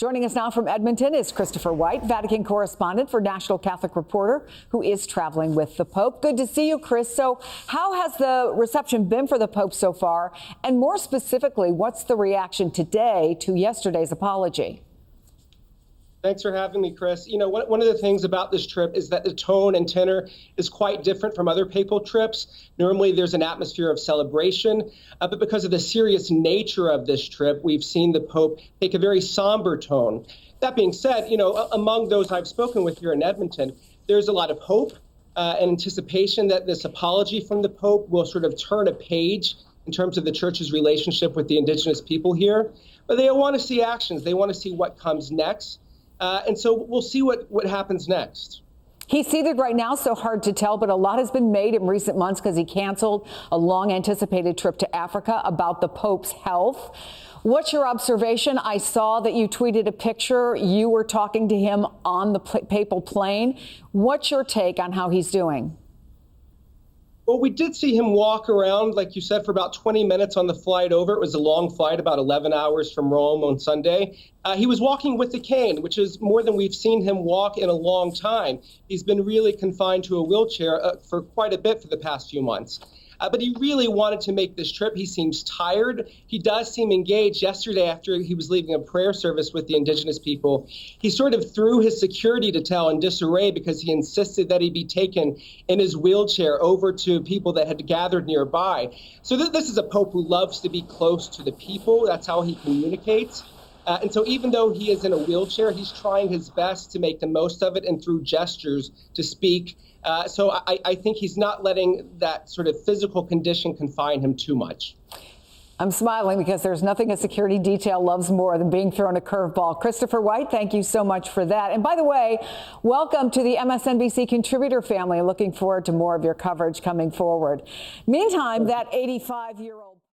Joining us now from Edmonton is Christopher White, Vatican correspondent for National Catholic Reporter, who is traveling with the Pope. Good to see you, Chris. So how has the reception been for the Pope so far? And more specifically, what's the reaction today to yesterday's apology? Thanks for having me, Chris. You know, one of the things about this trip is that the tone and tenor is quite different from other papal trips. Normally, there's an atmosphere of celebration, but because of the serious nature of this trip, we've seen the Pope take a very somber tone. That being said, you know, among those I've spoken with here in Edmonton, there's a lot of hope and anticipation that this apology from the Pope will sort of turn a page in terms of the Church's relationship with the Indigenous people here. But they want to see actions. They want to see what comes next. And so we'll see what happens next. He's seated right now, so hard to tell, but a lot has been made in recent months because he canceled a long-anticipated trip to Africa about the Pope's health. What's your observation? I saw that you tweeted a picture. You were talking to him on the papal plane. What's your take on how he's doing? Well, we did see him walk around, like you said, for about 20 minutes on the flight over. It was a long flight, about 11 hours from Rome on Sunday. He was walking with a cane, which is more than we've seen him walk in a long time. He's been really confined to a wheelchair for quite a bit for the past few months. But he really wanted to make this trip. He seems tired. He does seem engaged. Yesterday, after he was leaving a prayer service with the Indigenous people, he sort of threw his security detail in disarray because he insisted that he be taken in his wheelchair over to people that had gathered nearby. So this is a Pope who loves to be close to the people. That's how he communicates. And so even though he is in a wheelchair, he's trying his best to make the most of it and through gestures to speak. So I think he's not letting that sort of physical condition confine him too much. I'm smiling because there's nothing a security detail loves more than being thrown a curveball. Christopher White, thank you so much for that. And by the way, welcome to the MSNBC contributor family. Looking forward to more of your coverage coming forward. Meantime, that 85-year-old